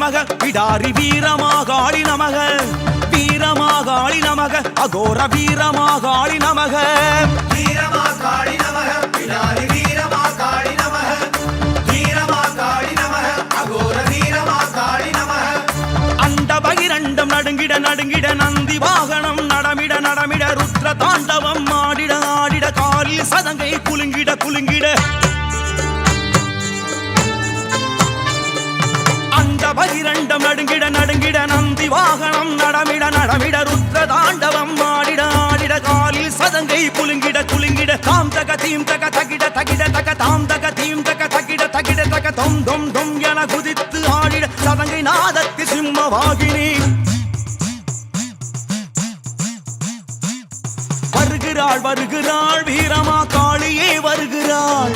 நமக பிடாரி வீரமாகாளி நமக வீரமாகாளி நமக அகோர வீரமாகாளி நமக வீரமாகாளி நமக பிடாரி வீரமாகாளி நமக வீரமாகாளி நமக அகோர வீரமாகாளி நமக அண்ட பகிரண்டம் நடுங்கிட நடுங்கிட நந்தி வாகனம் நடமிட நடமிட ருத்ர தாண்டவம் ஆடிட ஆடிட காலில் சதங்கை குலுங்கிட குலுங்கிட பகிரண்டம் நடுங்கிட நடுங்கிட நந்தி வாகனம் நடமிட நடமிட ருத்ர தாண்டவம் ஆடிட ஆடிட காலில் சதங்கை குலுங்கிட குலுங்கிட தாம் தக தீம் தக தகிட தகிட தக தாம் தக தீம் தக தகிட தகிட தக தொம் தொம் தொம் என குதித்து ஆடிட சதங்கை நாதத்தி சிம்மவாகினி வருகிறாள் வருகிறாள் வீரமா காளியே வருகிறாள்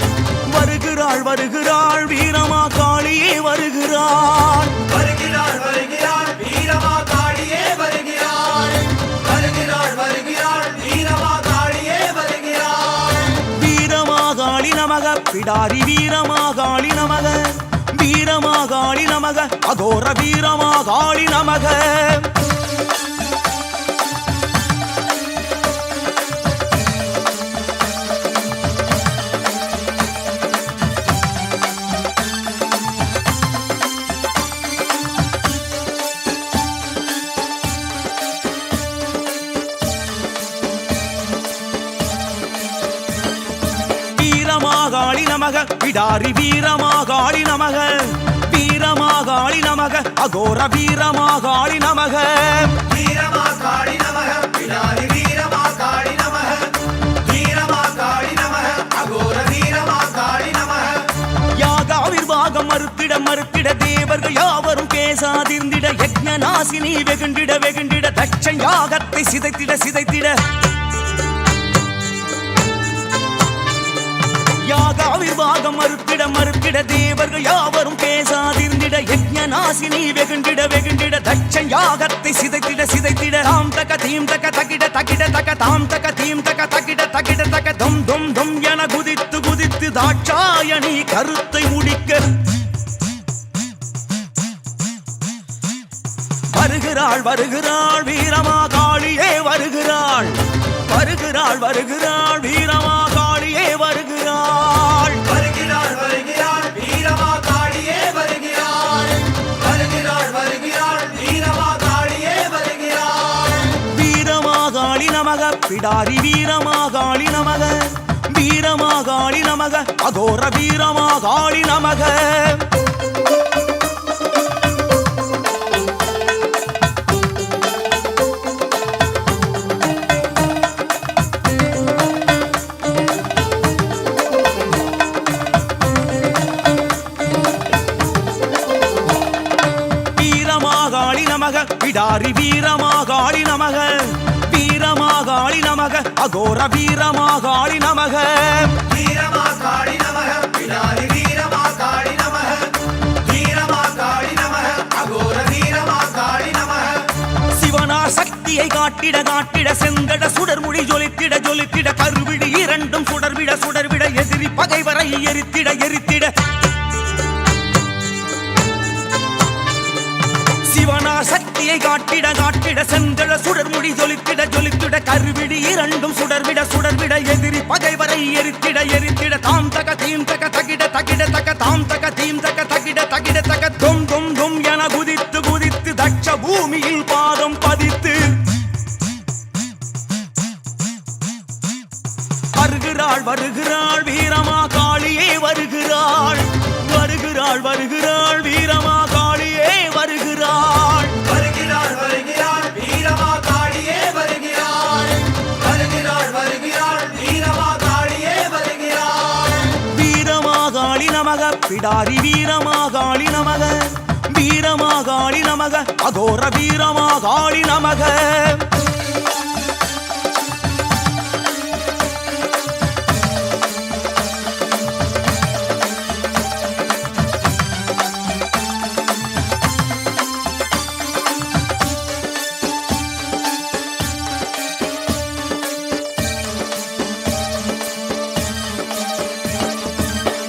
வருகிறாள் வருகிறாள் வீரமா காளியே வருகிறாள் வருகிறாள் வருகிறாள் வீரமா காளியே வருகிறாள் வருகிறாள் வருகிறாள் வீரமா காளியே வருகிறாள் வீரமாகாளி நமக பிடாரி வீரமாகாளி நமக வீரமாகாளி நமக அகோர வீரமாகாளி நமக வீரமாகாளி நமக பிடாரி வீரமாகாளி நமக வீரமாகாளி நமக அகோர வீரமாகாளி நமக வீரமாகாளி நமக பிடாரி வீரமாகாளி நமக வீரமாகாளி நமக அகோர வீரமாகாளி நமக யாகாவிர்வாகம் மறுத்திட மறுத்திட தேவர்கள் யாவரும் பேசாதிருந்திட யக்ஞ நாசினி வெகுண்டிட வெகுண்டிட தட்சன் யாகத்தை சிதைத்திட சிதைத்திட யாகாவிர்வாகம் மறுத்திட மறுத்திட தேவர்கள் யாவரும் பேசாதிருந்திட யக்ஞ நாசினி வெகுண்டிட வெகுண்டிட தட்சன் யாகத்தை சிதைத்திட சிதைத்திட தாம் தக தீம் தக தகிட தகிட தக தாம் தக தீம் தக தகிட தகிட தக தொம் தொம் தொம் என குதித்து குதித்து தாட்சாயணி கருத்தை முடிக்க வருகிறாள் வருகிறாள் வீரமா காளியே வருகிறாள் வருகிறாள் வருகிறாள் வீரமா காளியே வருகிறாள் வருகிறாள் வருகிறாள் வீரமா காளியே வருகிறாள் வருகிறாள் வருகிறாள் வீரமா காளியே வருகிறாள் வீரமாகாளி நமக பிடாரி வீரமாகாளி நமக வீரமாகாளி நமக அகோர வீரமாகாளி நமக பிடாரி வீரமாகாளி நமக வீரமாகாளி நமக அகோர வீரமாகாளி நமக வீரமாகாளி நமக பிடாரி வீரமாகாளி நமக வீரமாகாளி நமக அகோர வீரமாகாளி நமக சிவனா சக்தியை காட்டிட காட்டிட செங்கட சுடர்மொழி ஜொலித்திட ஜொலித்திட கருவிடு இரண்டும் சுடர்விட சுடர்விட எதிரி பகைவரை எரித்திட எரித்திட சிவனா சக்தியை காட்டிட காட்டிட செந்தழ சுடர்முடி ஜொலித்திட ஜொலித்திட கருவிடி இரண்டும் சுடர்விட சுடர்விட எதிரி பகைவரை எரித்திட எரித்திட தாம் தக தீம் தக தகிட தகிட தக தாம் தக தீம் தக தகிட தகிட தக தொம் தொம் தொம் என குதித்து குதித்து தட்ச பூமியில் பாதம் பதித்து வருகிறாள் வருகிறாள் வீரமா காளியே வருகிறாள் வருகிறாள் வருகிறாள் வீரமா காளியே வருகிறாள் வருகிறாள் வருகிறாள் வீரமா காளியே வருகிறாள் வருகிறாள் வருகிறாள் வீரமா காளியே வருகிறாள் வீரமாகாளி நமக பிடாரி வீரமாகாளி நமக வீரமாகாளி நமக அகோர வீரமாகாளி நமக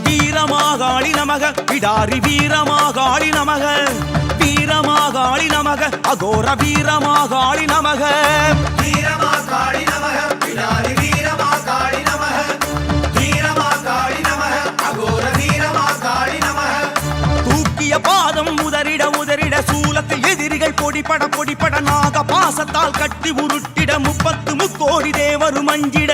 வீரமாகாளி நமக பிடாரி வீரமாகாளி நமக வீரமாகாளி நமக அகோர வீரமாகாளி நமக வீரமாகாளி நமக பிடாரி வீரமாகாளி நமக வீரமாகாளி நமக அகோர வீரமாகாளி நமக தூக்கிய பாதம் உதறிட உதறிட சூலத்தில் எதிரிகள் பொடிபட நாக பாசத்தால் கட்டி உருட்டிட 30 முக்கோடி தேவரும் அஞ்சிட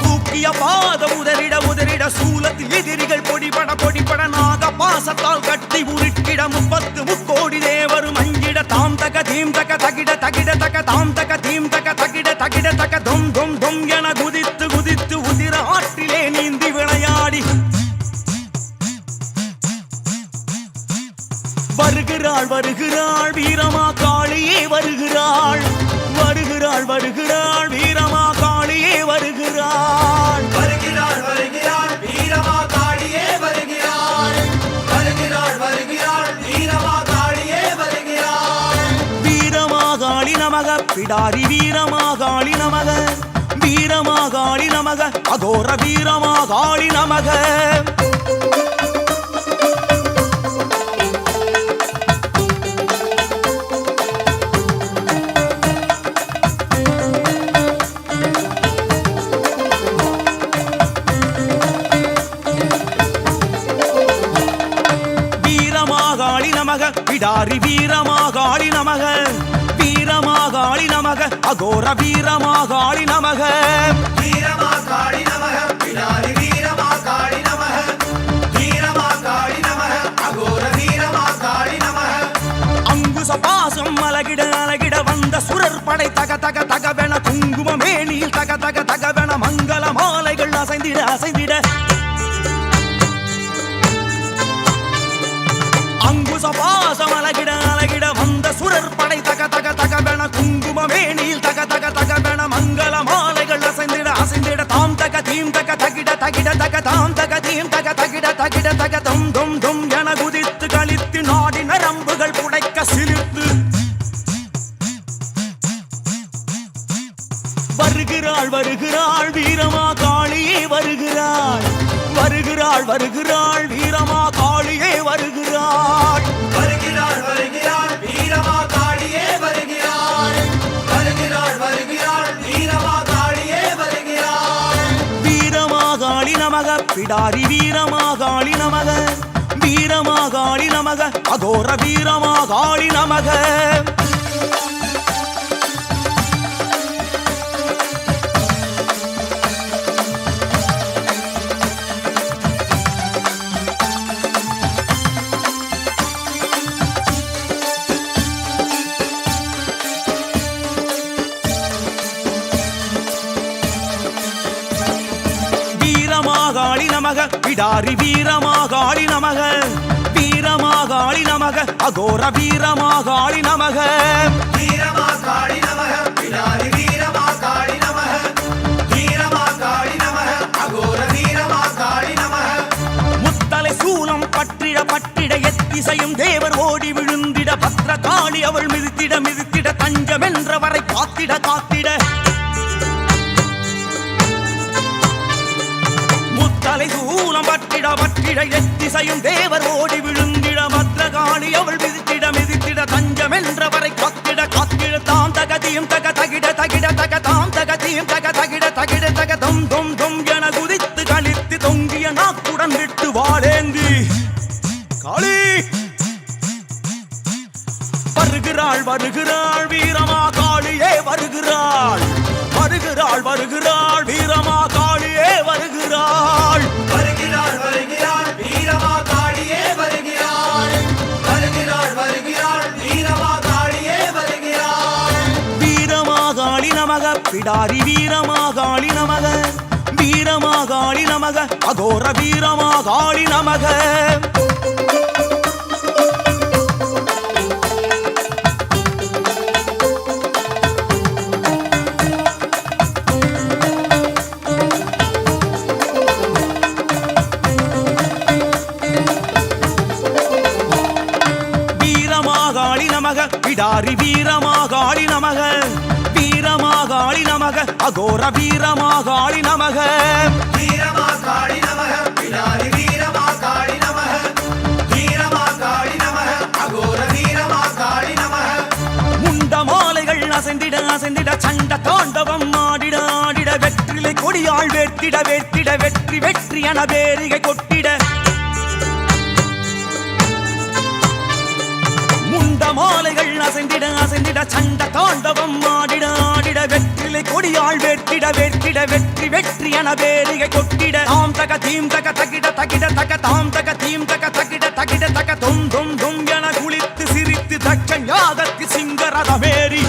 தூக்கிய பாதம் உதறிட உதறிட சூலத்தில் எதிரிகள் பொடிபட நாக பாசத்தால் கட்டி உருட்டிட 30 முக்கோடி தேவரும் அஞ்சிட தாம் தக தீம் தக தகிட தகிட தக தாம் தக தீம் தக தகிட தகிட தக தொம் தொம் தொம் என குதித்து குதித்து உதிர ஆற்றிலே நீந்தி விளையாடி வருகிறாள் வருகிறாள் வீரமாகாளியே வருகிறாள் வருகிறாள் வருகிறாள் வீரமாகாளியே வருகிறாள் வருகிறாள் வருகிறாள் வீரமாகாளியே வருகிறாள் வருகிறாள் வருகிறாள் வீரமாகாளியே வருகிறாள் வீரமாகாளி நமக பிடாரி வீரமாகாளி நமக வீரமாகாளி நமக அகோர வீரமாகாளி நமக பிடாரி வீரமாகாளி நமக வீரமாகாளி நமக அகோர வீரமாகாளி நமக வீரமாகாளி நமக பிடாரி வீரமாகாளி நமக வீரமாகாளி நமக அகோர வீரமாகாளி நமக அங்குச பாசம் அலகிட அலகிட வந்த சுரர் படை தக தக தகவென குங்கும மேனியில் தக தக தகவென மங்கள மாலைகள் அசைந்திட அசைந்திட அங்குச பாசம் அலகிட அலகிட வந்த சுரர் படை தக தக தகவென குங்கும மேனியில் தக தக தகவென மங்கள மாலைகள் அசைந்திட அசைந்திட தாம் தக தீம் தக தகிட தகிட தக தாம் தக தீம் தக தகிட தகிட தக தொம் தொம் தொம் என குதித்து கழித்து நாடி நரம்புகள் புடைக்க சிலிர்த்து வருகிறாள் வருகிறாள் வீரமாகாளியே வருகிறாள் வருகிறாள் வருகிறாள் வீரமாகாளியே வருகிறாள் வருகிறாள் வருகிறாள் வீரமாகாளியே வருகிறாள் வருகிறாள் வருகிறாள் வீரமாகாளியே வருகிறாள் வீரமாகாளி நமக பிடாரி வீரமாகாளி நமக வீரமாகாளி நமக அகோர வீரமாகாளி நமக வீரமாகாளி நமக பிடாரி வீரமாகாளி நமக வீரமாகாளி நமக அகோர வீரமாகாளி நமக வீரமாகாளி நமக பிடாரி வீரமாகாளி நமக வீரமாகாளி நமக அகோர வீரமாகாளி நமக முத்தலை சூலம் பற்றிட பற்றிட எத்திசையும் தேவர் ஓடி விழுந்திட பத்ரகாளி அவள் மிதித்திட மிதித்திட தஞ்சம் என்றவரை காத்திட காத்திட முத்தலை சூலம் பற்றிட பற்றிட எத்திசையும் தேவர் ஓடி விழுந்திட பத்ரகாளி அவள் மிதித்திட மிதித்திட தஞ்சம் என்றவரை காத்திட காத்திட தாம் தகதியும் தக தகிட தகிட தக தாம் தகதியும் தக தகிட தகிட தக தொம் தொம் தொம் என குதித்து கழித்து தொங்கிய நாக்குடன் விட்டு வாழேந்தி காளி வருகிறாள் வருகிறாள் வீரமாகாளியே வருகிறாள் வருகிறாள் வருகிறாள் வீரமாகாளியே வருகிறாள் வருகிறாள் வருகிறாள் வீரமாகாளியே வருகிறாள் வருகிறாள் வருகிறாள் வீரமாகாளியே வருகிறாள் வீரமாகாளி நமக பிடாரி வீரமாகாளி நமக வீரமாகாளி நமக அகோர வீரமாகாளி நமக பிடாரி வீரமாகாளி நமக வீரமாகாளி நமக அகோர வீரமாகாளி நமக வீரமாகாளி நமக பிடாரி வீரமாகாளி நமக மாலைகள் அசைந்திட அசைந்திட சண்ட தாண்டவம் ஆடிட ஆடிட வெற்றிலை கொடியாள் வேர்த்திட வேர்த்திட வெற்றி வெற்றி என பேரிகை கொட்டிட முண்ட மாலைகள் அசைந்திட அசைந்திட சண்ட தாண்டவம் ஆடிட ஆடிட வெற்றிலை கொடியாள் வேர்த்திட வேர்த்திட வெற்றி வெற்றி என பேரிகை கொட்டிட தாம் தக தீம் தக தகிட தகிட தக தாம் தக தீம் தக தகிட தகிட தக தொம் தொம் தொம் என குளித்து சிரித்து தட்சன் யாகத்து சிங்கரதமேறி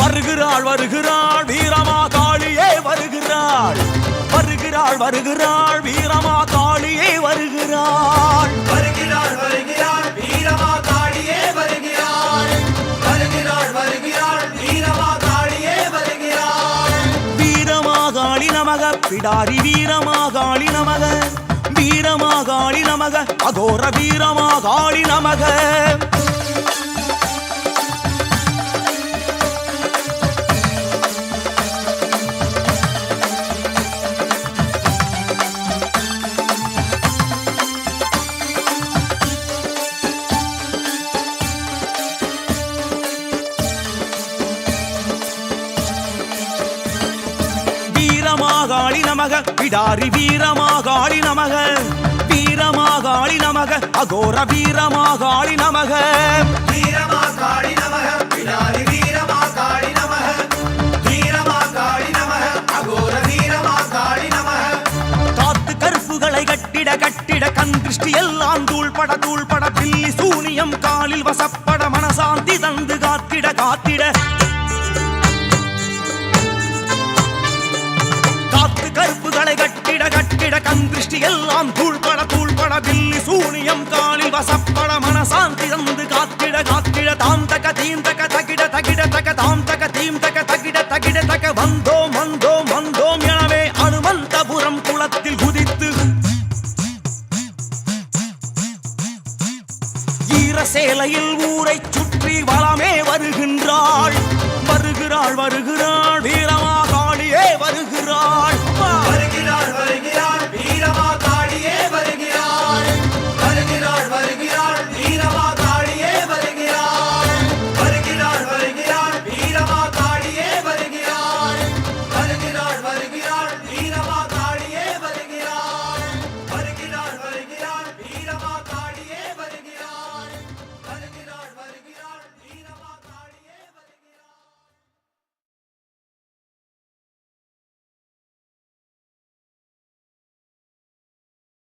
வருகிறாள் வருகிறாள் வீரமா காளியே வருகிறாள் வருகிறாள் வருகிறாள் வீரமா காளியே வருகிறாள் வருகிறாள் வருகிறாள் வீரமா காளியே வருகிறாள் வருகிறாள் வருகிறாள் வீரமா காளியே வருகிறாள் வீரமாகாளி நமக பிடாரி வீரமாகாளி நமக வீரமாகாளி நமக அகோர வீரமாகாளி நமக வீரமாகாளி நமக பிடாரி வீரமாகாளி நமக வீரமாகாளி நமக அகோர வீரமாகாளி நமக வீரமா காளி நமக பிடாரி வீரமா காளி நமக வீரமா காளி நமக அகோர வீரமா காளி நமக காத்து கற்புகளை கட்டிட கட்டிட கண் திருஷ்டி எல்லாம் தூள்பட தூள்பட பில்லி சூனியம் காலில் வசப்பட மனசாந்தி தந்து காத்திட காத்திட காத்து கற்புகளை கட்டிட கட்டிட கண் திருஷ்டி எல்லாம் தூள்பட தூள்பட பில்லி சூனியம் காலில் வசப்பட மனசாந்தி தந்து காத்திட காத்திட தாம் தக தீம் தக தகிட தகிட தக தாம் தக தீம் தக தகிட தகிட தக வந்தோம் வந்தோம் வந்தோம் எனவே அனுமந்தபுரம் குளத்தில் குதித்து ஈரசேலையில் ஊரை சுற்றி வளமே வருகின்றாள் வருகிறாள் வருகிறாள் வீரமா காளியே வருகிறாள்